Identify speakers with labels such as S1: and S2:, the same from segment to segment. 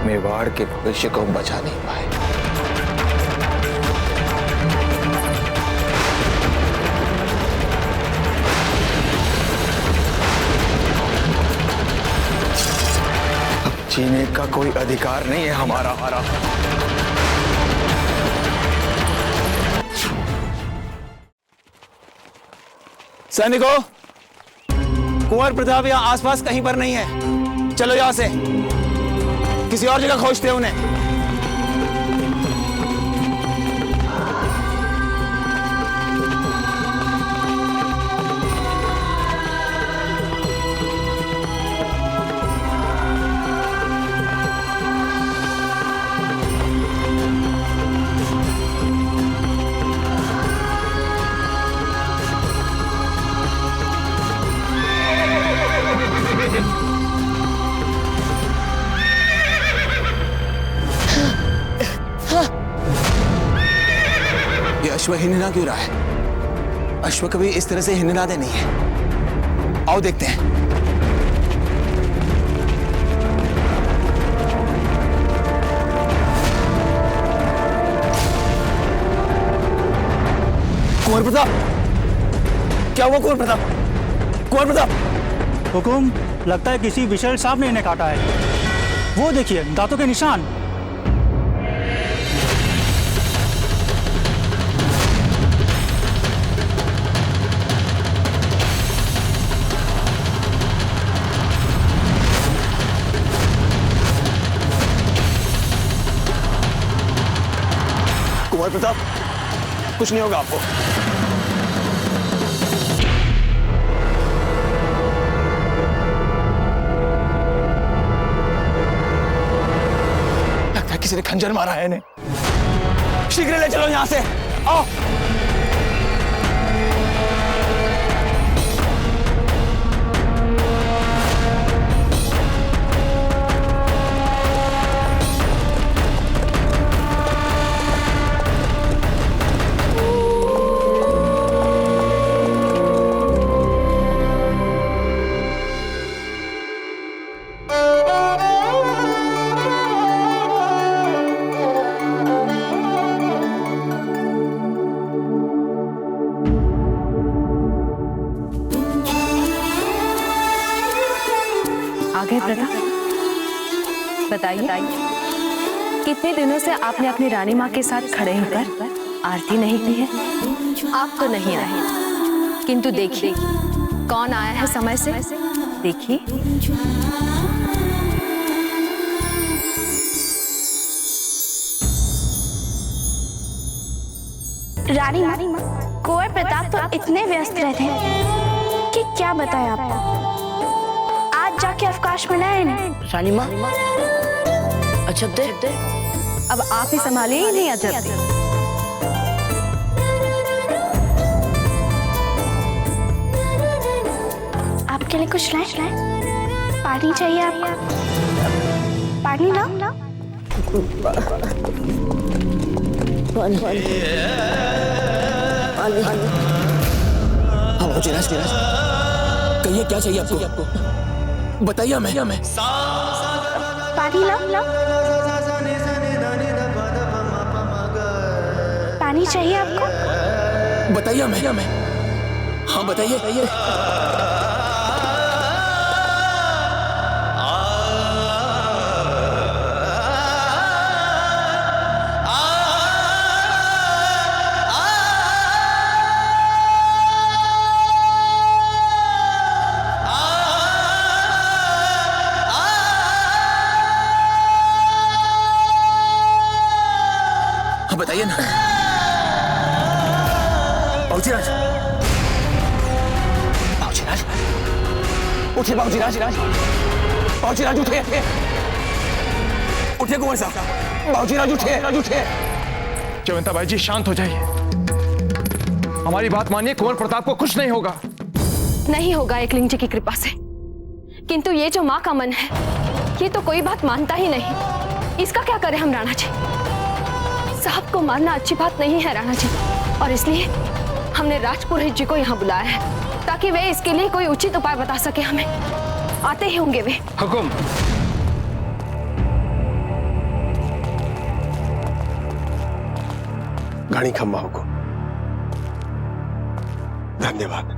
S1: मेवाड़ के भविष्य को बचा नहीं पाए। अब जीने का कोई अधिकार नहीं है हमारा।
S2: सैनिकों, कुंवर प्रताप यहाँ आसपास कहीं पर नहीं है। चलो यहाँ से किसी और जगह खोजते हैं उन्हें। अश्व हिन्ना क्यों रहा है? अश्व कभी इस तरह से हिन्नाते नहीं है। आओ देखते हैं। कुंवर प्रताप, क्या हुआ कुंवर प्रताप? कुंवर प्रताप!
S3: हुकुम, लगता है किसी विषैल सांप ने इन्हें काटा है। वो देखिए, दांतों के निशान।
S2: कुंवर प्रताप, कुछ नहीं होगा आपको। लगता है किसी ने खंजर मारा है इन्हें। शीघ्र ले चलो यहां से। आओ।
S4: आगे प्रताप, बताइए कितने दिनों से आपने अपनी रानी माँ के साथ खड़े होकर आरती नहीं की है? आप तो नहीं आए, किंतु देखिए कौन आया है समय से। देखिए,
S5: रानी माँ, कुंवर प्रताप तो इतने व्यस्त रहते हैं कि क्या बताएं आपको। आज जाके अवकाश मिला है इन्हें।
S6: रानी माँ, अजब दे।
S4: अब आप ही संभालिए इन्हें। अजब दे।
S5: आपके लिए कुछ लाएं? पानी चाहिए आपको? पानी लाओ।
S2: हाँ जिराज, कहिए क्या चाहिए आपको? बताइए हमें।
S5: पानी लाओ। पानी चाहिए आपको?
S2: बताइए हमें। हाँ बताइए। बताइए ना। बाबूजीराज, उठिए बाबूजीराज, उठिए कुंवर साहब, बाबूजीराज उठिए।
S1: जयवंता बाई जी शांत हो जाइए, हमारी बात मानिए। कुंवर प्रताप को कुछ नहीं होगा।
S4: नहीं होगा एकलिंग जी की कृपा से, किंतु ये जो माँ का मन है ये तो कोई बात मानता ही नहीं। इसका क्या करें हम राणा जी? साहब को मारना अच्छी बात नहीं है राणा जी, और इसलिए हमने राजपुरोहित जी को यहाँ बुलाया है ताकि वे इसके लिए कोई उचित उपाय बता सके हमें। आते ही होंगे वे।
S1: हुकुम।
S7: घणी खम्मा को धन्यवाद।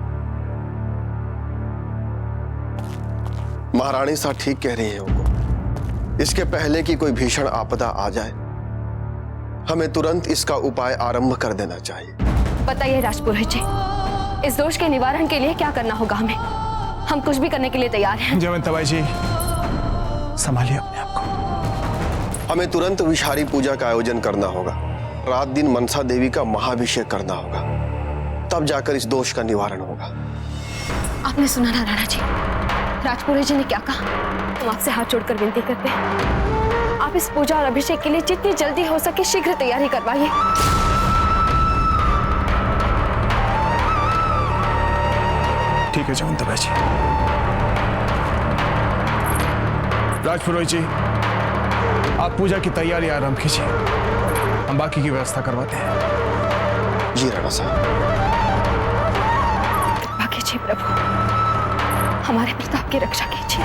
S7: महारानी सा ठीक कह रही है उनको। इसके पहले कि कोई भीषण आपदा आ जाए हमें तुरंत इसका उपाय आरंभ कर देना चाहिए।
S4: बताइए राजपुरोहित जी, इस दोष के निवारण के लिए क्या करना होगा हमें? हम कुछ भी करने के लिए तैयार हैं।
S1: जयवंताबाई जी, संभालिए अपने आप को।
S7: हमें तुरंत विषहारी पूजा का आयोजन करना होगा। रात दिन मनसा देवी का महाभिषेक करना होगा, तब जाकर इस दोष का निवारण होगा।
S4: आपने सुना ना राणा जी, राजपुरोहित जी ने क्या कहा? हम आपसे हाथ जोड़कर विनती करते हैं, आप इस पूजा और अभिषेक के लिए जितनी जल्दी हो सके शीघ्र तैयारी करवाइए।
S1: ठीक है जयवंताबाई जी। राजपुरोहित जी, आप पूजा की तैयारी आरंभ कीजिए, हम बाकी की व्यवस्था करवाते हैं।
S7: जी राणा साहब।
S4: कृपा कीजिए प्रभु, हमारे प्रताप की रक्षा कीजिए।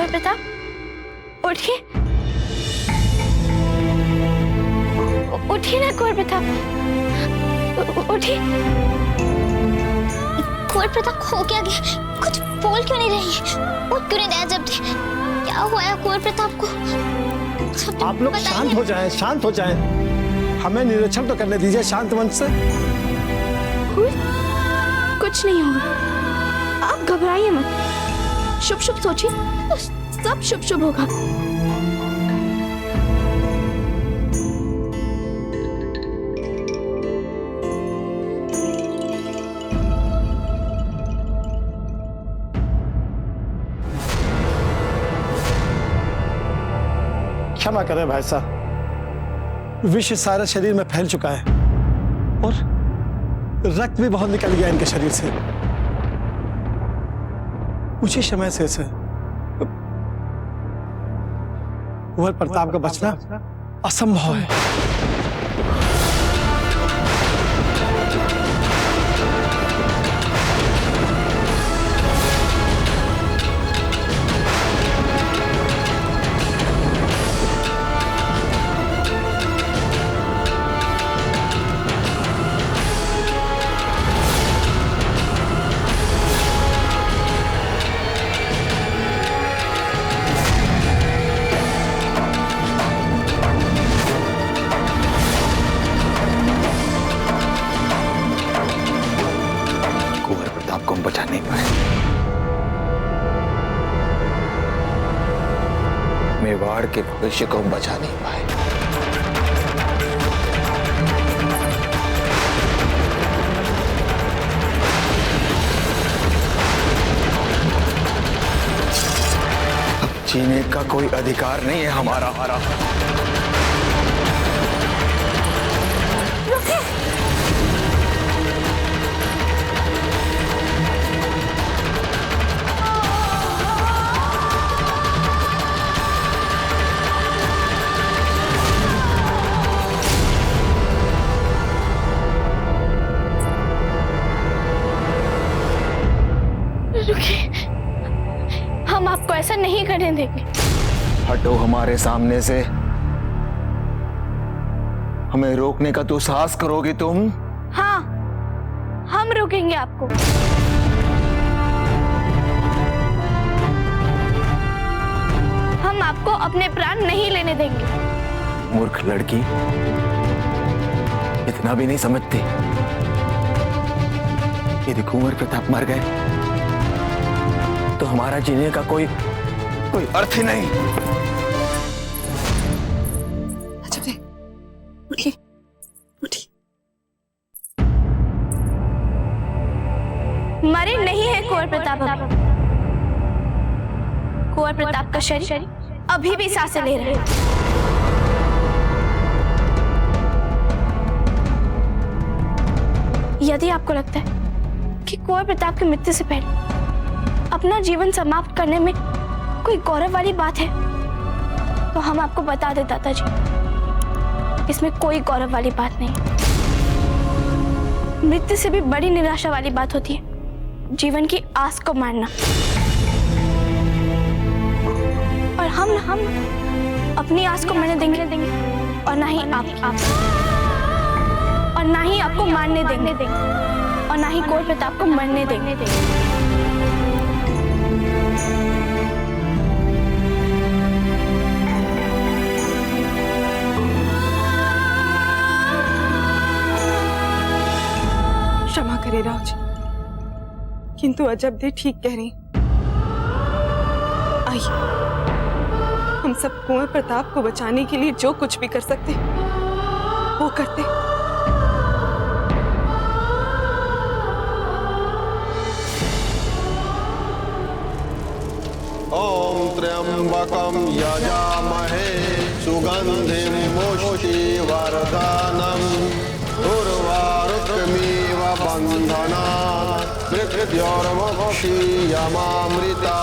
S5: प्रताप, उठिए, उठिए ना कुंवर प्रताप, उठिए। कुंवर प्रताप, हो क्या गया? कुछ बोल क्यों नहीं रही? उठ क्यों नहीं रहा? जब क्या हुआ है कुंवर प्रताप को?
S8: आप लोग शांत हो जाएं, शांत हो जाएं। हमें निरीक्षण तो करने दीजिए शांत मन से।
S5: कुछ नहीं होगा, आप घबराइए मत। शुभ शुभ सोचिए, सब शुभ शुभ होगा।
S8: क्षमा करें भाई साहब, विष सारे शरीर में फैल चुका है और रक्त भी बहुत निकल गया इनके शरीर से। कुछ ही समय से कुंवर प्रताप का बचना असंभव है।
S2: बचा नहीं पाए। मेवाड़ के भविष्य को बचा नहीं पाए। अब जीने का कोई अधिकार नहीं है हमारा।
S5: हम आपको ऐसा नहीं करने देंगे।
S2: हटो हमारे सामने से। हमें रोकने का तो साहस करोगी तुम?
S5: हाँ, हम रोकेंगे आपको। हम आपको अपने प्राण नहीं लेने देंगे।
S2: मूर्ख लड़की, इतना भी नहीं समझती। यदि कुंवर प्रताप मर गए तो हमारा जीने का कोई अर्थ ही नहीं।
S6: उठिए, उठिए।
S5: मरे नहीं है कुंवर प्रताप। कुंवर प्रताप का शरीर अभी भी सांसें ले रहा है। यदि आपको लगता है कि कुंवर प्रताप की मृत्यु से पहले अपना जीवन समाप्त करने में कोई गौरव वाली बात है तो हम आपको बता दें दादाजी, इसमें कोई गौरव वाली बात नहीं। मृत्यु से भी बड़ी निराशा वाली बात होती है जीवन की आस को मारना। और हम अपनी आस को मरने देंगे और ना ही आप और ना ही आपको मारने देंगे और ना ही कुंवर प्रताप को मरने देंगे।
S6: क्षमा करे राव जी, किंतु अजब दे ठीक कह रही। आइए हम सब कुंवर प्रताप को बचाने के लिए जो कुछ भी कर सकते वो करते।
S7: ओम त्र्यंबकम यजामहे सुगंधिं पुष्टिवर्धनम् उर्वारुकमिव बन्धनात् मृत्योर्मुक्षीयमामृता।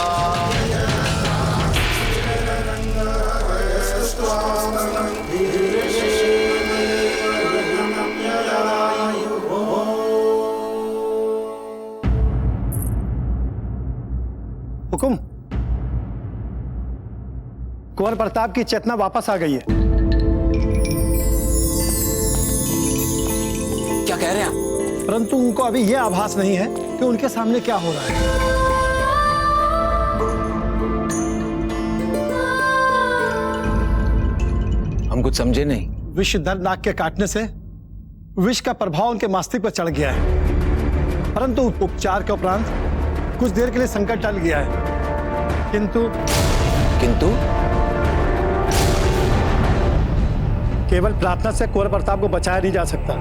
S8: हुकुम, कुंवर प्रताप की चेतना वापस आ गई है।
S2: क्या कह रहे हैं आप?
S8: परंतु उनको अभी यह आभास नहीं है कि उनके सामने क्या हो रहा है।
S2: हम कुछ समझे नहीं।
S8: विष दर्दनाक के काटने से विष का प्रभाव उनके मस्तिष्क पर चढ़ गया है, परंतु उपचार के उपरांत कुछ देर के लिए संकट टल गया है। किंतु केवल प्रार्थना से कुंवर प्रताप को बचाया नहीं जा सकता।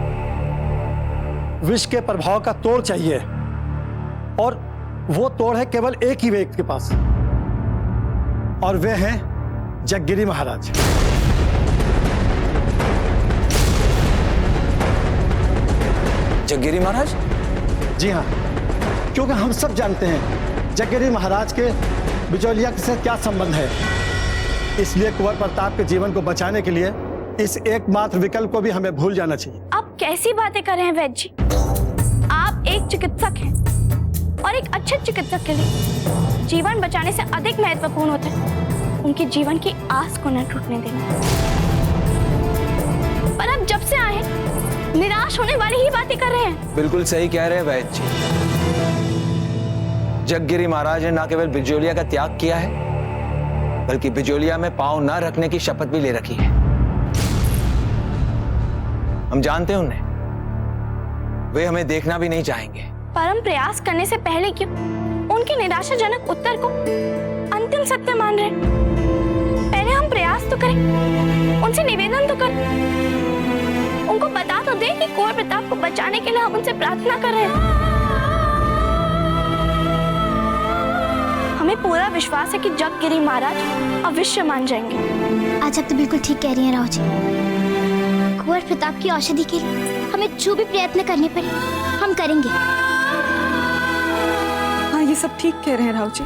S8: विष के प्रभाव का तोड़ चाहिए, और वो तोड़ है केवल एक ही व्यक्ति के पास, और वे हैं जगगिरी महाराज।
S2: जगगिरी महाराज?
S8: जी हाँ, क्योंकि हम सब जानते हैं जगगिरी महाराज के बिजौलिया के साथ क्या संबंध है। इसलिए कुंवर प्रताप के जीवन को बचाने के लिए इस एकमात्र विकल्प को भी हमें भूल जाना चाहिए।
S5: आप कैसी बातें कर रहे हैं वैद्य जी? आप एक चिकित्सक हैं और एक अच्छे चिकित्सक के लिए जीवन बचाने से अधिक महत्वपूर्ण होता है उनके जीवन की आस को न टूटने देना। पर अब जब से आए निराश होने वाली ही बातें कर रहे हैं।
S2: बिल्कुल सही कह रहे हैं वैद्य जी। जगगिरी महाराज ने न केवल बिजोलिया का त्याग किया है, बल्कि बिजोलिया में पांव न रखने की शपथ भी ले रखी है। हम जानते हैं उन्हें, वे हमें देखना भी नहीं चाहेंगे।
S5: पर हम प्रयास करने से पहले क्यों उनके निराशाजनक उत्तर को अंतिम सत्य मान रहे? पहले हम प्रयास तो करें, उनसे निवेदन तो करें, उनको बता तो दें कि कुंवर प्रताप को बचाने के लिए हम उनसे प्रार्थना कर रहे हैं। हमें पूरा विश्वास है कि जगगिरी महाराज अवश्य मान जाएंगे।
S9: आज आप तो बिल्कुल ठीक कह रही हैं राव जी। कुंवर प्रताप की औषधि के लिए हमें जो भी प्रयत्न करने पड़े हम करेंगे।
S6: हाँ, ये सब ठीक कह रहे हैं राव जी।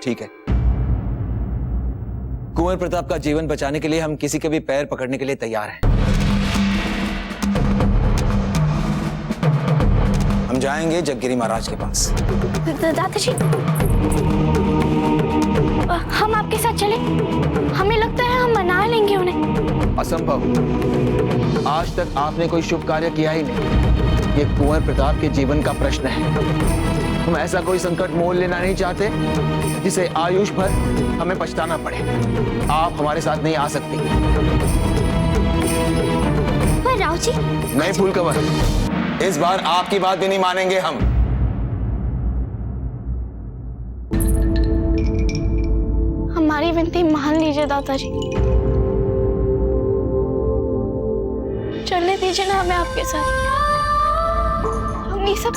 S2: ठीक है, कुंवर प्रताप का जीवन बचाने के लिए हम किसी के भी पैर पकड़ने के लिए तैयार हैं। हम जाएंगे जगगिरी महाराज के पास।
S5: दादाजी, हम आपके साथ चले? हमें लगता है हम मना लेंगे उन्हें।
S2: असंभव, आज तक आपने कोई शुभ कार्य किया ही नहीं। ये कुंवर प्रताप के जीवन का प्रश्न है। हम ऐसा कोई संकट मोल लेना नहीं चाहते जिसे आयुष भर हमें पछताना पड़े। आप हमारे साथ नहीं आ सकती।
S9: पर राव जी,
S2: नहीं फूलकवर, इस बार आपकी बात भी नहीं मानेंगे हम।
S5: हमारी विनती मान लीजिए दादाजी, चलने दीजिए ना हमें आपके साथ। हम ये सब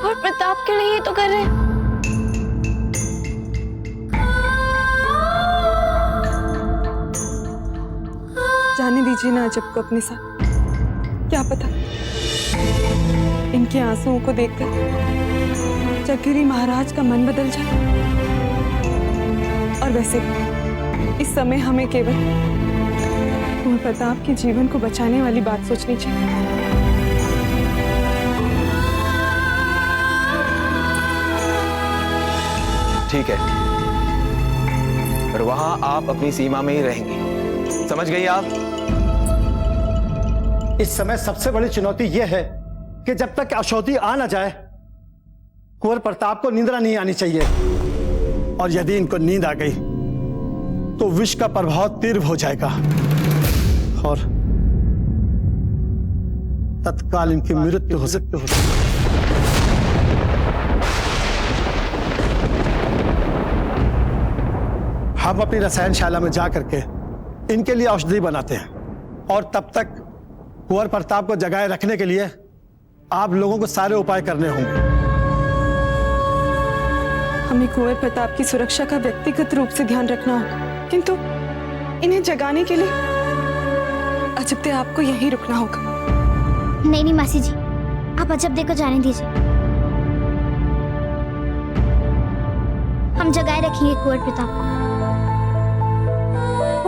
S5: और प्रताप के लिए ही तो कर रहे हैं।
S6: जाने दीजिए ना अजब को अपने साथ। क्या पता इनके आंसुओं को देखकर चक्री महाराज का मन बदल जाए। और वैसे इस समय हमें केवल कुंवर प्रताप के जीवन को बचाने वाली बात सोचनी चाहिए।
S2: ठीक है, पर वहां आप अपनी सीमा में ही रहेंगे, समझ गई आप?
S8: इस समय सबसे बड़ी चुनौती यह है कि जब तक अशौती आ ना जाए, कुंवर प्रताप को निंद्रा नहीं आनी चाहिए। और यदि इनको नींद आ गई तो विष का प्रभाव तीव्र हो जाएगा और तत्काल इनकी मृत्यु हो सकती है। हम अपनी रसायनशाला में जा करके इनके लिए औषधि बनाते हैं और तब तक कुंवर प्रताप को जगाए रखने के लिए आप लोगों को सारे उपाय करने होंगे।
S6: हमें कुंवर प्रताप की सुरक्षा का व्यक्तिगत रूप से ध्यान रखना होगा, किंतु इन्हें जगाने के लिए अजब्दे आपको यहीं रुकना होगा।
S9: नहीं नहीं मासी जी, आप अजब्दे को जाने दीजिए। हम जगाए रखेंगे कुंवर प्रताप को।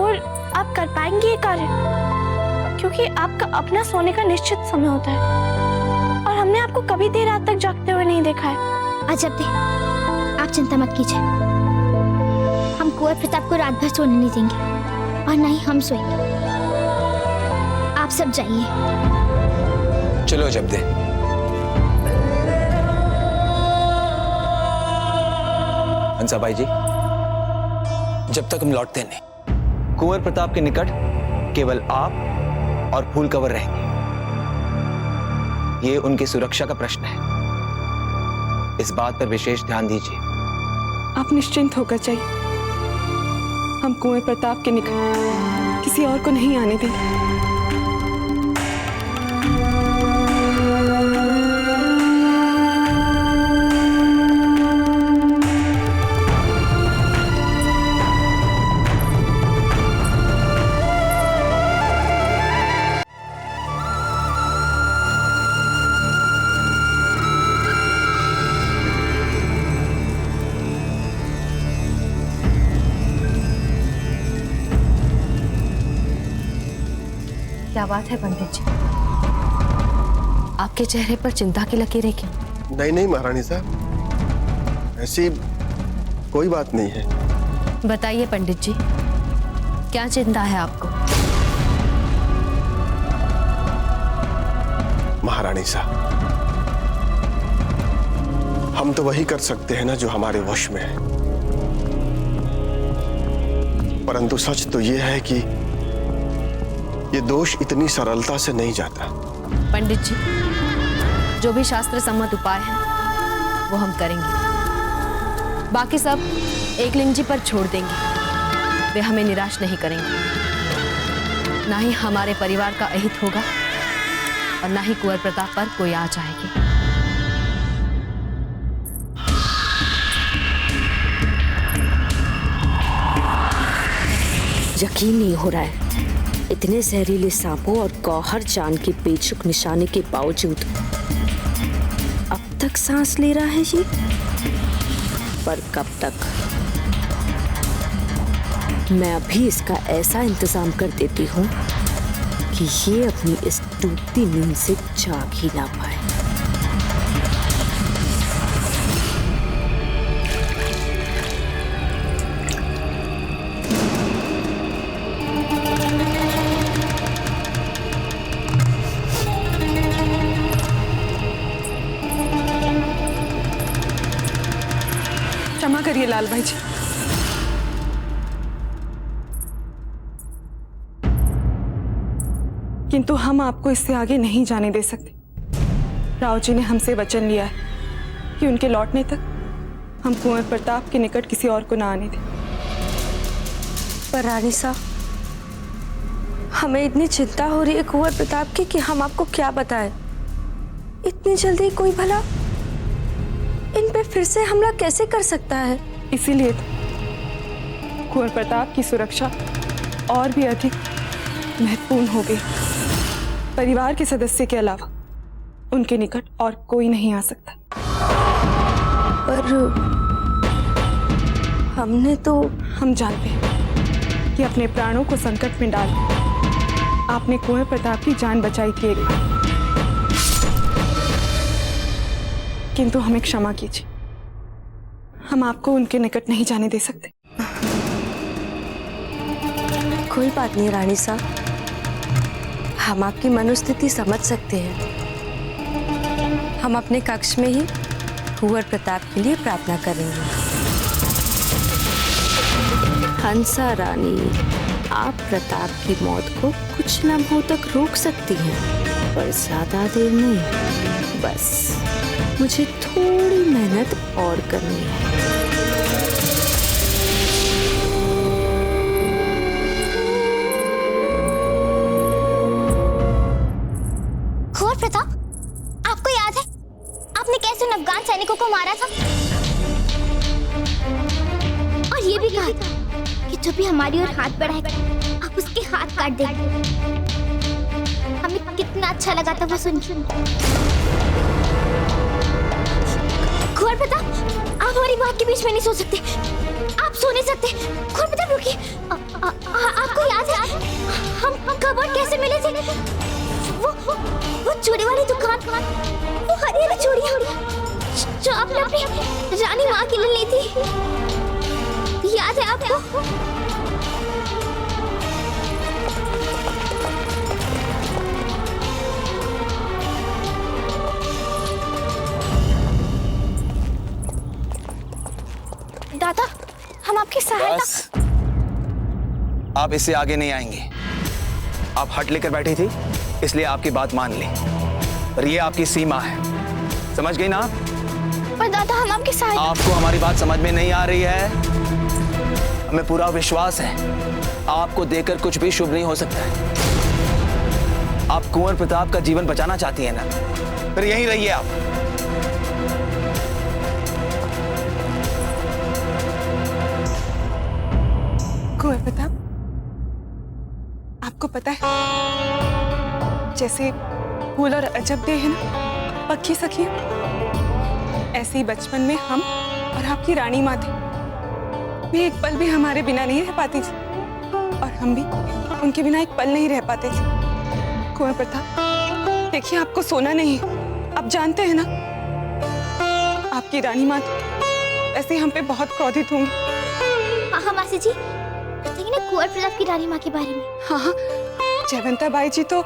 S5: और आप कर पाएंगे ये कार्य, क्योंकि आपका अपना सोने का निश्चित समय होता है और हमने आपको कभी देर रात तक जागते हुए नहीं देखा है।
S9: अजब्दे, आप चिंता मत कीजिए। हम कुंवर प्रताप को रात भर सोने नहीं देंगे और ना ही हम सोएंगे। आप सब जाइए।
S2: चलो अजब्दे। हंसाबाई जी, जब तक हम लौटते नहीं, कुंवर प्रताप के निकट केवल आप और फूल कंवर रहेंगे। ये उनकी सुरक्षा का प्रश्न है, इस बात पर विशेष ध्यान दीजिए।
S6: आप निश्चिंत होकर जाइए। हम कुंवर प्रताप के निकट किसी और को नहीं आने देंगे।
S4: क्या बात है पंडित जी, आपके चेहरे पर चिंता की लकीरें क्यों?
S7: नहीं नहीं महारानी साहब, ऐसी कोई बात नहीं है।
S4: बताइए पंडित जी, क्या चिंता है आपको?
S7: महारानी साहब, हम तो वही कर सकते हैं ना जो हमारे वश में है, परंतु सच तो यह है कि ये दोष इतनी सरलता से नहीं जाता।
S4: पंडित जी, जो भी शास्त्र सम्मत उपाय है वो हम करेंगे। बाकी सब एकलिंग जी पर छोड़ देंगे। वे हमें निराश नहीं करेंगे। ना ही हमारे परिवार का अहित होगा और ना ही कुंवर प्रताप पर कोई आँच आएगी।
S10: यकीन नहीं हो रहा है, इतने जहरीले सांपों और गौहर जान के बेचुक निशाने के बावजूद अब तक सांस ले रहा है ये। पर कब तक? मैं अभी इसका ऐसा इंतजाम कर देती हूँ कि ये अपनी इस डूबती नींद से जाग ही ना पाए।
S6: क्षमा करिए लाल भाई जी। किंतु हम आपको इससे आगे नहीं जाने दे सकते। राव जी ने हमसे वचन लिया है कि उनके लौटने तक हम कुंवर प्रताप के निकट किसी और को ना आने दें।
S10: पर रानी साहब, हमें इतनी चिंता हो रही है कुंवर प्रताप की कि हम आपको क्या बताएं। इतनी जल्दी कोई भला इन पे फिर से हमला कैसे कर सकता है?
S6: इसीलिए तो कुंवर प्रताप की सुरक्षा और भी अधिक महत्वपूर्ण हो गई। परिवार के सदस्य के अलावा उनके निकट और कोई नहीं आ सकता।
S10: पर हमने तो
S6: हम जानते हैं कि अपने प्राणों को संकट में डाल आपने कुंवर प्रताप की जान बचाई थी, किंतु हमें क्षमा कीजिए, हम आपको उनके निकट नहीं जाने दे सकते।
S10: कोई बात नहीं रानी साहब, हम आपकी मनोस्थिति समझ सकते हैं। हम अपने कक्ष में ही कुंवर प्रताप के लिए प्रार्थना करेंगे। हंसा रानी, आप प्रताप की मौत को कुछ लम्हों तक रोक सकती हैं, पर ज्यादा देर नहीं। बस मुझे थोड़ी मेहनत और करनी है।
S9: कुंवर प्रताप, आपको याद है आपने कैसे उन अफगान सैनिकों को मारा था? और ये भी कहा था कि जो भी हमारी ओर हाथ बढ़ाएगा आप उसके हाथ काट देंगे। हमें कितना अच्छा लगा था वो सुन। कुंवर प्रताप, आप हमारी बात के बीच में नहीं सो सकते, आप सो नहीं सकते। कुंवर प्रताप रुकिए, आपको याद है हम कब और कैसे मिले थे? वो चूड़ी वाली दुकान, वो हरी हरी चूड़ियां जो आपने अपनी रानी माँ के लिए ली थी, याद है आपको?
S5: दादा, हम आपकी सहायता।
S2: बस, आप इससे आगे नहीं आएंगे। आप हट लेकर बैठी थी, इसलिए आपकी बात मान ली, पर ये आपकी सीमा है, समझ गई ना आप?
S5: पर दादा, हम आपकी सहायता।
S2: आपको हमारी बात समझ में नहीं आ रही है? हमें पूरा विश्वास है आपको देकर कुछ भी शुभ नहीं हो सकता है। आप कुंवर प्रताप का जीवन बचाना चाहती हैं ना, फिर यहीं रहिए आप।
S6: कुंवर प्रताप, आपको पता है जैसे फूल और अजब दे है ना पक्की सखी, ऐसे ही बचपन में हम और आपकी रानी माँ थी। वे एक पल भी हमारे बिना नहीं रह पाती थी और हम भी उनके बिना एक पल नहीं रह पाते थे। कुंवर प्रताप, देखिए आपको सोना नहीं है, आप जानते हैं ना आपकी रानी माँ ऐसे हम पे बहुत क्रोधित होंगी।
S9: हाँ मासी जी, बताइए ना कुंवर प्रताप की रानी माँ के बारे में।
S6: हाँ, जयवंता बाई जी तो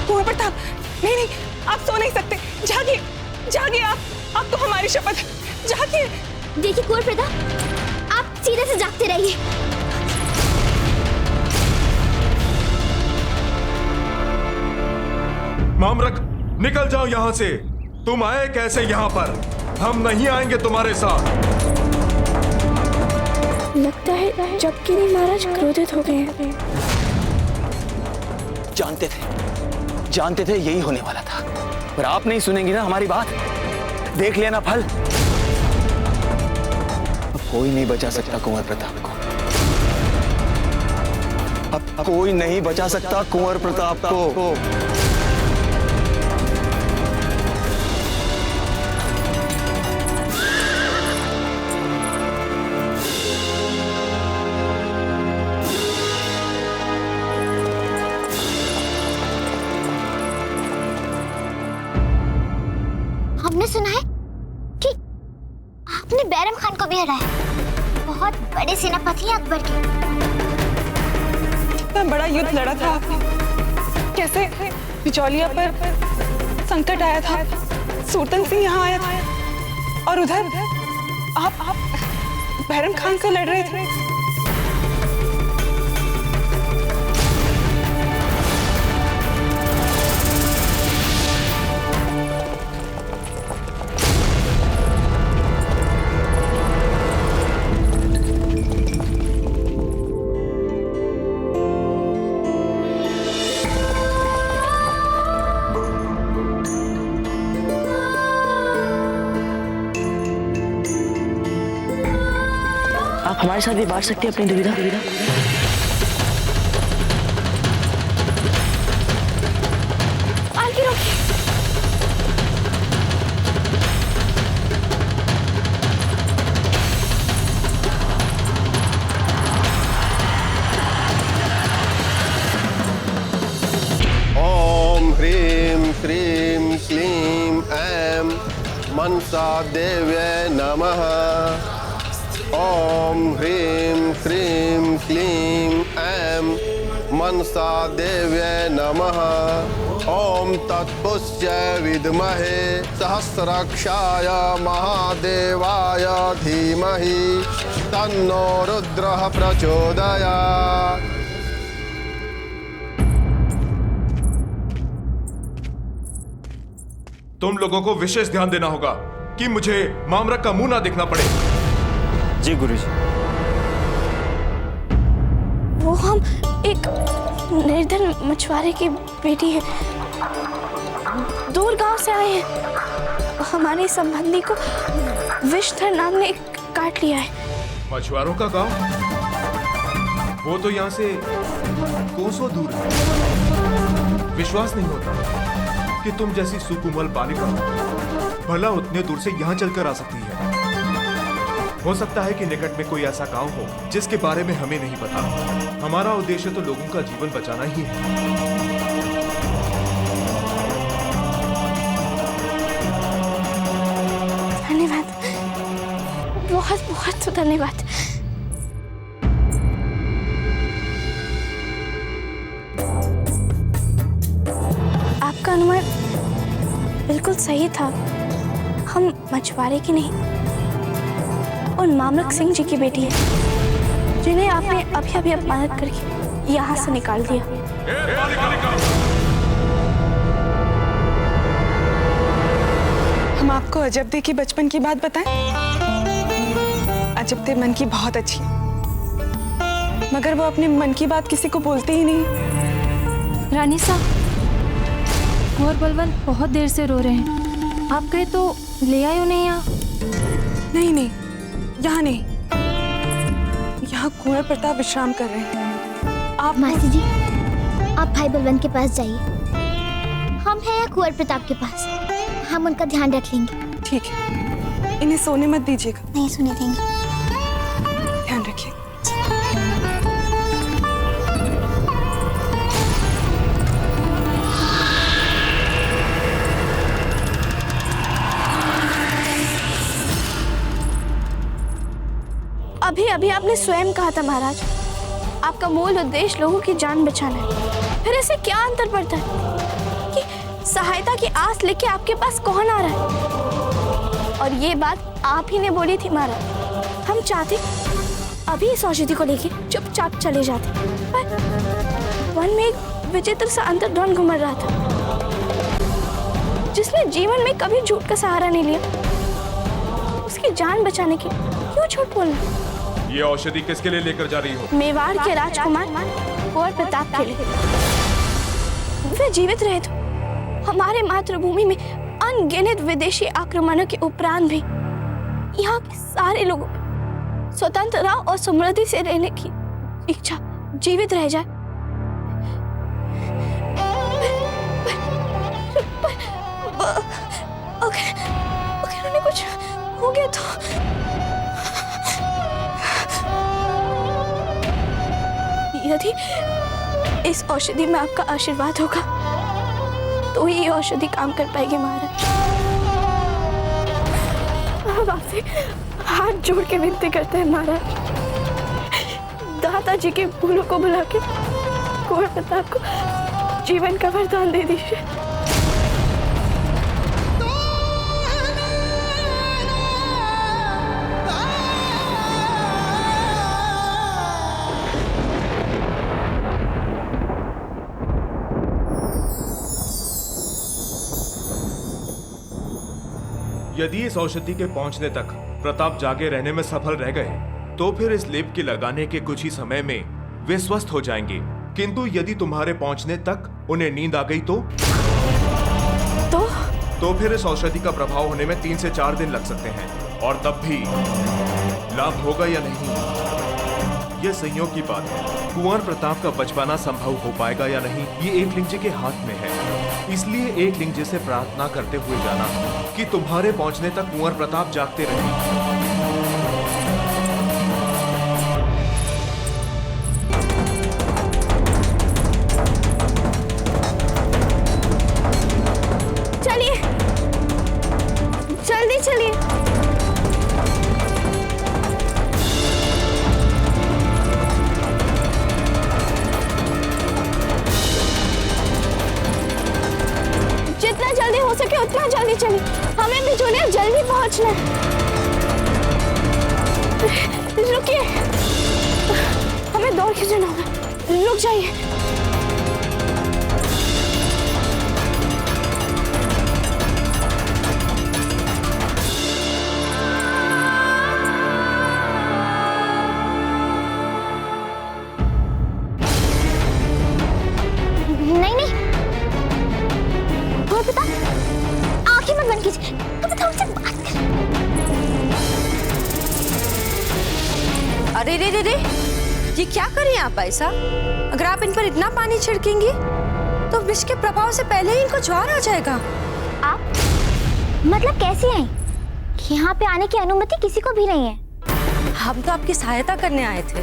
S6: कुंवर प्रताप, नहीं, आप सो नहीं सकते, जागिए जागिए, आपको हमारी शपथ है, जागिए।
S9: देखिए कुंवर प्रताप, आप सीधे से जागते रहिए।
S11: मामरक, निकल जाओ यहाँ से। तुम आए कैसे यहाँ पर? हम नहीं आएंगे तुम्हारे साथ।
S5: लगता है जबकि महाराज क्रोधित हो गए हैं।
S2: जानते थे यही होने वाला था, पर आप नहीं सुनेंगी ना हमारी बात। देख लिया ना फल। अब कोई नहीं बचा सकता कुंवर प्रताप को। अब कोई नहीं बचा सकता कुंवर प्रताप को।
S9: हमने सुना है कि आपने बैरम खान को भी हराया, बहुत बड़े सेनापति हैं अकबर के।
S6: इतना बड़ा युद्ध लड़ा था आपने, कैसे बिचौलिया पर संकट आया था, सूरतन सिंह यहाँ आया था और उधर आप बैरम खान से लड़ रहे थे।
S10: हमारे साथ भी बांट सकते हैं अपनी दुविधा।
S5: आगे रोकिए।
S7: ओम ह्रीं श्रीं क्लीं ऐं मनसा देव्यै नमः। ओम ह्रीं श्रीं क्लीं ऐं मनसा देव्यै नमः। ओम तत्पुरुषाय विद्महे सहस्राक्षाय महादेवाय धीमहि तन्नो रुद्रः प्रचोदयात्।
S11: तुम लोगों को विशेष ध्यान देना होगा कि मुझे मामरक का मुंह ना देखना पड़े।
S3: जी गुरुजी।
S5: वो हम एक निर्धन मछुआरे की बेटी है, दूर गांव से आए हैं। हमारे संबंधी को विषधर नाग ने काट लिया है।
S11: मछुआरों का गांव? वो तो यहाँ से कोसों दूर है। विश्वास नहीं होता कि तुम जैसी सुकुमल बालिका भला उतने दूर से यहाँ चलकर आ सकती है। हो सकता है कि निकट में कोई ऐसा गांव हो जिसके बारे में हमें नहीं पता। हमारा उद्देश्य तो लोगों का जीवन बचाना ही है।
S5: धन्यवाद, बहुत बहुत धन्यवाद। आपका अनुमान बिल्कुल सही था। हम मछुआरे की नहीं, और मामरक सिंह जी की बेटी है, जिन्हें आपने अभी अभी अपमानित करके यहाँ से निकाल दिया।
S6: हम आपको अजबदे की बचपन की बात बताएं? अजबदे मन की बहुत अच्छी है, मगर वो अपने मन की बात किसी को बोलते ही नहीं।
S12: रानी साहब, और बलवंत बहुत देर से रो रहे हैं। आप कहे तो ले आए उन्हें यहाँ?
S6: नहीं नहीं, यहाँ नहीं, यहाँ कुंवर प्रताप विश्राम कर रहे हैं। आप
S9: मासी जी, आप भाई बलवंत के पास जाइए। हम हैं यहाँ कुंवर प्रताप के पास, हम उनका ध्यान रख लेंगे।
S6: ठीक है, इन्हें सोने मत दीजिएगा।
S9: नहीं सोने देंगे।
S6: ध्यान रखिए।
S5: अभी अभी आपने स्वयं कहा था महाराज, आपका मूल उद्देश्य लोगों की जान बचाना है। फिर ऐसे क्या अंतर पड़ता है कि सहायता की आस लेके आपके पास कौन आ रहा है? और ये बात आप ही ने बोली थी महाराज। हम चाहते अभी इस औषधि को लेके चुपचाप चले जाते, पर वन में एक विचित्र सा अंतर्द्वंद घुमड़ रहा था, जिसने जीवन में कभी झूठ का सहारा नहीं लिया। उसकी जान बचाने के क्यों झूठ बोलना?
S11: ये औषधि किसके लिए लेकर जा रही हो?
S5: मेवाड़ के राजकुमार कुंवर प्रताप के लिए। वे जीवित रहे तो हमारे मातृभूमि में अनगिनत विदेशी आक्रमणों के उपरांत भी यहाँ के सारे लोगों में स्वतंत्रता और समृद्धि से रहने की इच्छा जीवित रह जाए। अगर उन्हें कुछ हो गया तो यदि इस औषधि में आपका आशीर्वाद होगा तो ही ये औषधि काम कर पाएगी महाराज। हम आपसे हाथ जोड़ के विनती करते हैं महाराज, दादाजी के फूलों को बुला के कुंवर प्रताप को जीवन का वरदान दे दीजिए।
S11: यदि इस औषधि के पहुंचने तक प्रताप जागे रहने में सफल रह गए तो फिर इस लेप के लगाने के कुछ ही समय में वे स्वस्थ हो जाएंगे। किंतु यदि तुम्हारे पहुंचने तक उन्हें नींद आ गई तो फिर इस औषधि का प्रभाव होने में 3 से 4 दिन लग सकते हैं, और तब भी लाभ होगा या नहीं यह संयोग की बात है। कुंवर प्रताप का बचपाना संभव हो पाएगा या नहीं, ये एकलिंग के हाथ में है। इसलिए एकलिंग से प्रार्थना करते हुए जाना कि तुम्हारे पहुंचने तक कुंवर प्रताप जागते रहें।
S5: जल्दी चलिए। जितना जल्दी हो सके उतना जल्दी चलिए, हमें बिजोलिया जल्दी पहुंचना है। रुकिए, हमें दौड़ के जाना होगा। रुक जाइए।
S10: अरे रे रे रे, ये क्या करें आप ऐसा? अगर आप इन पर इतना पानी छिड़केंगी तो विष के प्रभाव से पहले ही इनको ज्वार आ जाएगा।
S9: आप मतलब कैसे हैं? यहाँ पे आने की अनुमति किसी को भी नहीं है।
S10: हम तो आपकी सहायता करने आए थे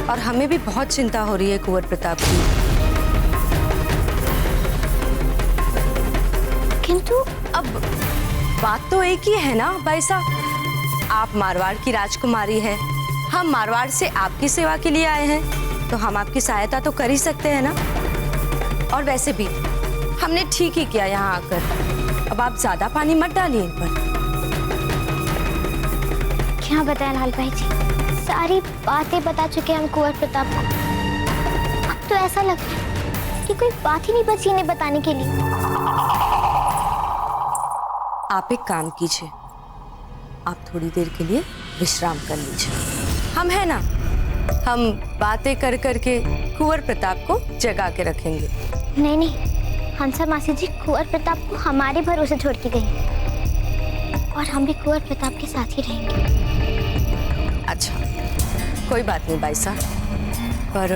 S10: और हमें भी बहुत चिंता हो रही है कुंवर प्रताप की।
S9: किंतु
S10: अब बात तो एक ही है ना भाई साहब, आप मारवाड़ की राजकुमारी है, हम मारवाड़ से आपकी सेवा के लिए आए हैं, तो हम आपकी सहायता तो कर ही सकते हैं ना। और वैसे भी हमने ठीक ही किया यहाँ आकर। अब आप ज्यादा पानी मत डालिए इन पर।
S9: क्या बताएं लाल भाई जी, सारी बातें बता चुके हम कुंवर प्रताप को। अब तो ऐसा लग रहा है कि कोई बात ही नहीं बची इन्हें बताने के लिए।
S10: आप एक काम कीजिए, आप थोड़ी देर के लिए विश्राम कर लीजिए। हम है ना, हम बातें कर करके कुंवर प्रताप को जगा के रखेंगे।
S9: नहीं नहीं, हंसा मासी जी कुंवर प्रताप को हमारे भरोसे छोड़ के गई और हम भी कुंवर प्रताप के साथ ही रहेंगे।
S10: अच्छा, कोई बात नहीं भाई साहब, पर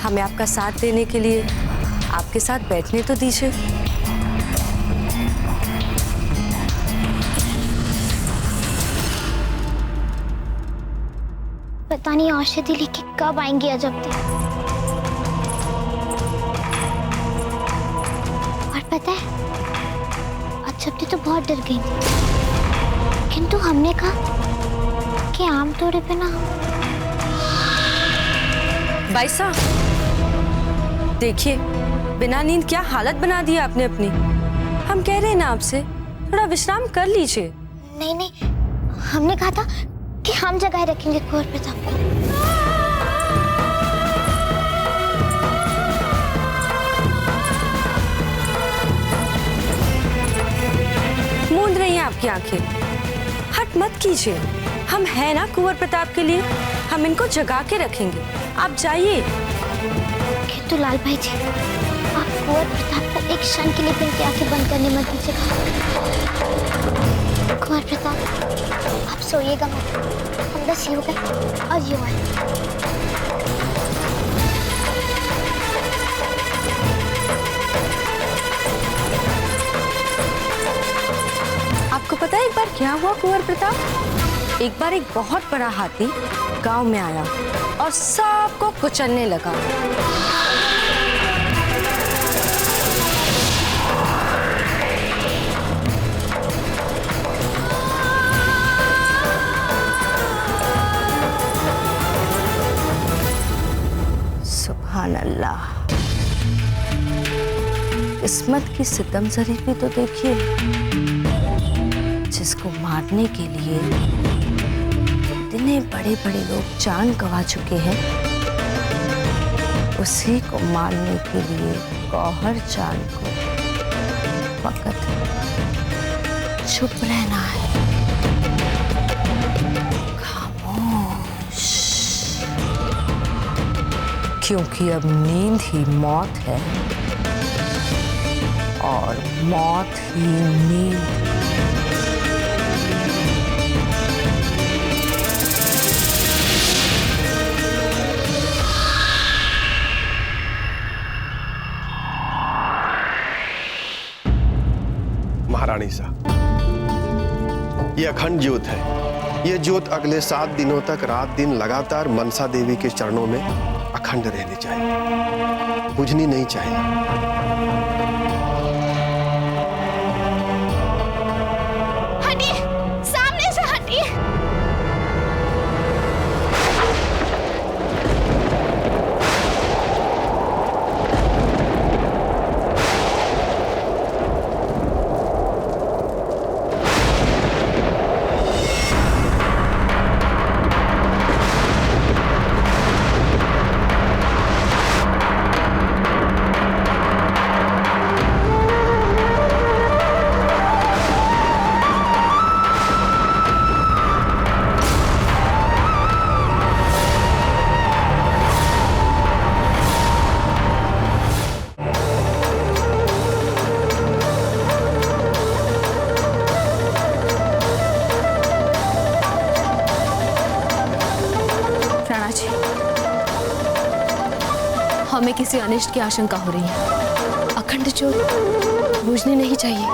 S10: हमें आपका साथ देने के लिए आपके साथ बैठने तो दीजिए।
S9: पता नहीं औषधि लेके कब आएंगी अजब दे। और पता है, अजब दे तो बहुत डर गई थी, किंतु हमने कहा कि आम तोड़े पे ना।
S10: भाई साहब देखिए, बिना नींद क्या हालत बना दी आपने अपनी। हम कह रहे हैं ना आपसे, थोड़ा विश्राम कर लीजिए।
S9: नहीं नहीं, हमने कहा था कि हम जगह रखेंगे कुंवर प्रताप को।
S10: मूंद रही हैं आपकी आंखें, हट मत कीजिए। हम हैं ना कुंवर प्रताप के लिए, हम इनको जगा के रखेंगे। आप जाइए।
S9: किंतु लाल भाई जी, आप कुंवर प्रताप को एक क्षण के लिए भी इनकी आंखें बंद करने मत दीजिएगा। कुंवर प्रताप, आप सोइएगा मत, हम बस यूं गए और यूं आए।
S10: आपको पता है एक बार क्या हुआ कुंवर प्रताप? एक बार एक बहुत बड़ा हाथी गांव में आया और सबको कुचलने लगा। सुभान अल्लाह, किस्मत की सितम ज़रीफ़ी तो देखिए, जिसको मारने के लिए इतने बड़े बड़े लोग जान गंवा चुके हैं, उसी को मारने के लिए गौहर जान को फकत चुप रहना है, खामोश, क्योंकि अब नींद ही मौत है और मौत ही नींद।
S7: रानी साहब, ये अखंड ज्योत है। ये ज्योत अगले 7 दिनों तक रात दिन लगातार मनसा देवी के चरणों में अखंड रहनी चाहिए, बुझनी नहीं चाहिए।
S4: हमें किसी अनिष्ट की आशंका हो रही है। अखंड ज्योत बुझनी नहीं चाहिए,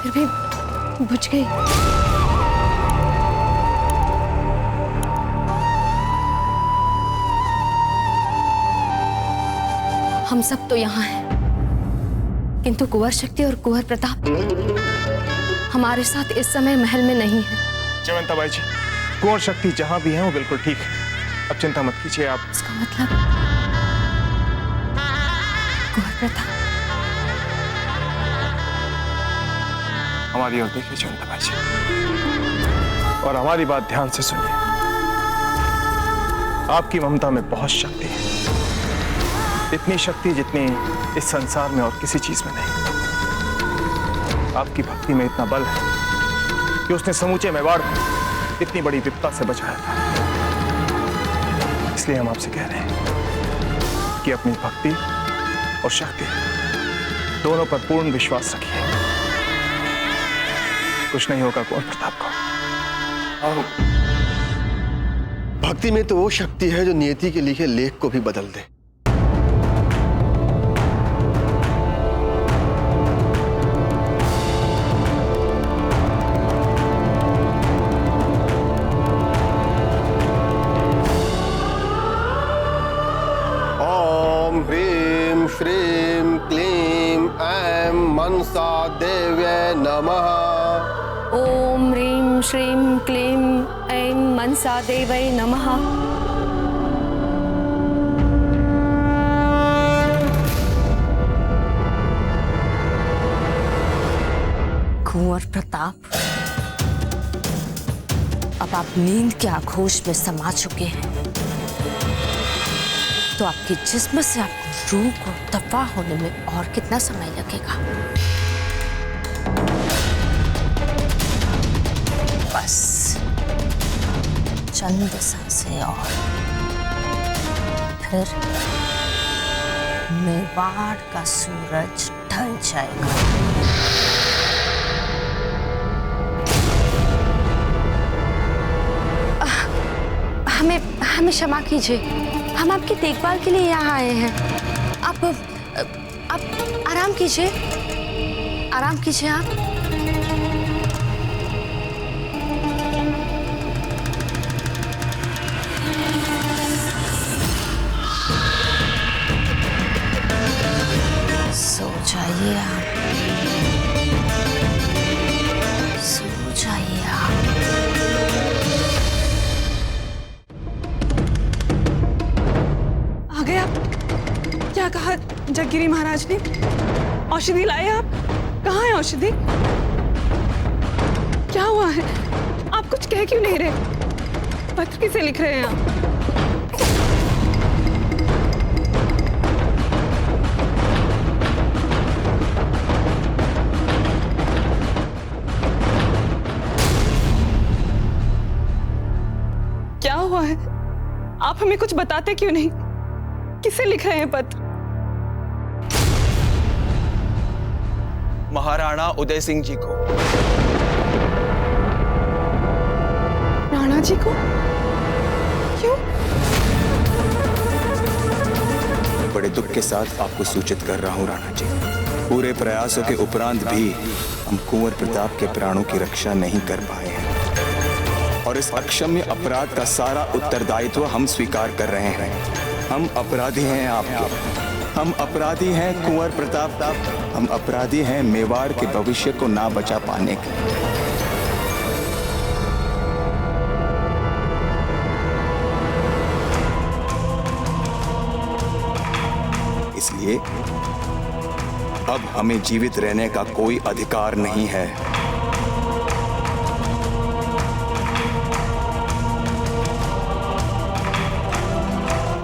S4: फिर भी बुझ गई। हम सब तो यहाँ हैं, किंतु कुंवर शक्ति और कुंवर प्रताप हमारे साथ इस समय महल में नहीं है।
S1: जयवंता बाई जी, कुंवर शक्ति जहां भी है वो बिल्कुल ठीक है, अब चिंता मत कीजिए आप।
S4: इसका मतलब कुंवर प्रताप।
S1: हमारी ओर देखिए जयवंता बाई जी, और हमारी बात ध्यान से सुनिए। आपकी ममता में बहुत शक्ति है, इतनी शक्ति जितनी इस संसार में और किसी चीज में नहीं। आपकी भक्ति में इतना बल है कि उसने समूचे मेवाड़ को इतनी बड़ी विपदा से बचाया था। इसलिए हम आपसे कह रहे हैं कि अपनी भक्ति और शक्ति दोनों पर पूर्ण विश्वास रखिए। कुछ नहीं होगा कुंवर प्रताप को।
S7: भक्ति में तो वो शक्ति है जो नियति के लिखे लेख को भी बदल दे। ओम ह्रीं श्रीं क्लीं ऐं मनसा देव्यै नमः।
S4: ओम ह्रीं श्रीं क्लीं ऐं मनसा देवै नमः।
S10: कुंवर प्रताप, अब आप नींद के आगोश में समा चुके हैं, तो आपके जिस्म से आपको रूह को दफा होने में और कितना समय लगेगा? बस चंद सांसें और, फिर मेवाड़ का सूरज ढल जाएगा।
S4: हमें क्षमा कीजिए, हम आपकी देखभाल के लिए यहाँ आए हैं। आप आराम कीजिए, आराम कीजिए आप।
S10: सो जाइए आप, सो जाइए आप।
S6: आ गए आप? क्या कहा जगगिरी महाराज ने? औषधि लाए आप? कहाँ है औषधि? क्या हुआ है? आप कुछ कह क्यों नहीं रहे? पत्र किसे लिख रहे हैं आप? क्या हुआ है? आप हमें कुछ बताते क्यों नहीं? किसे लिख रहे हैं पत्र?
S2: महाराणा उदय सिंह जी को।
S6: राणा जी को? क्यों?
S13: बड़े दुख के साथ आपको सूचित कर रहा हूं राणा जी, पूरे प्रयासों के उपरांत भी हम कुंवर प्रताप के प्राणों की रक्षा नहीं कर पाए हैं और इस अक्षम्य अपराध का सारा उत्तरदायित्व हम स्वीकार कर रहे हैं। हम अपराधी हैं आपके, हम अपराधी हैं कुंवर प्रताप, हम अपराधी हैं मेवाड़ के भविष्य को ना बचा पाने के। इसलिए अब हमें जीवित रहने का कोई अधिकार नहीं है।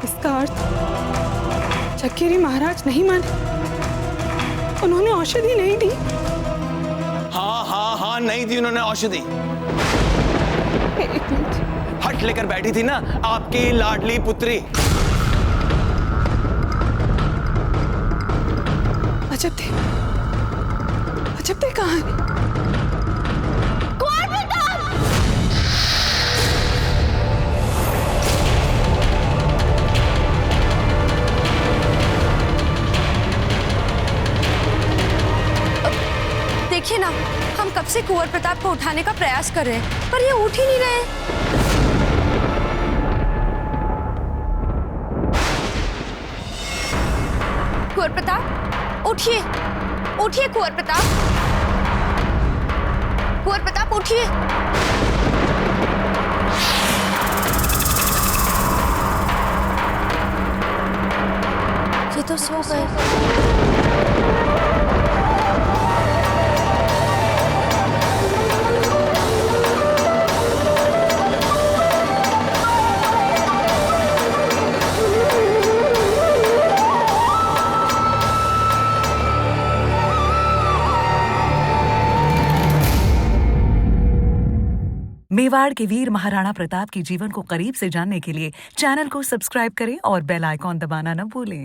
S6: इसका अर्थ चक्केरी महाराज नहीं माने, उन्होंने औषधि नहीं दी।
S2: हाँ नहीं दी उन्होंने औषधि।
S6: एक मिनट,
S2: हट लेकर बैठी थी ना आपकी लाडली पुत्री।
S6: अजब दे कहाँ है?
S10: देखिए ना, हम कब से कुंवर प्रताप को उठाने का प्रयास कर रहे हैं पर ये उठ ही नहीं रहे। कुंवर प्रताप उठिए, उठिए कुंवर प्रताप, कुंवर प्रताप उठिए। ये तो सो गए।
S14: मेवाड़ के वीर महाराणा प्रताप के जीवन को करीब से जानने के लिए चैनल को सब्सक्राइब करें और बेल आइकॉन दबाना न भूलें।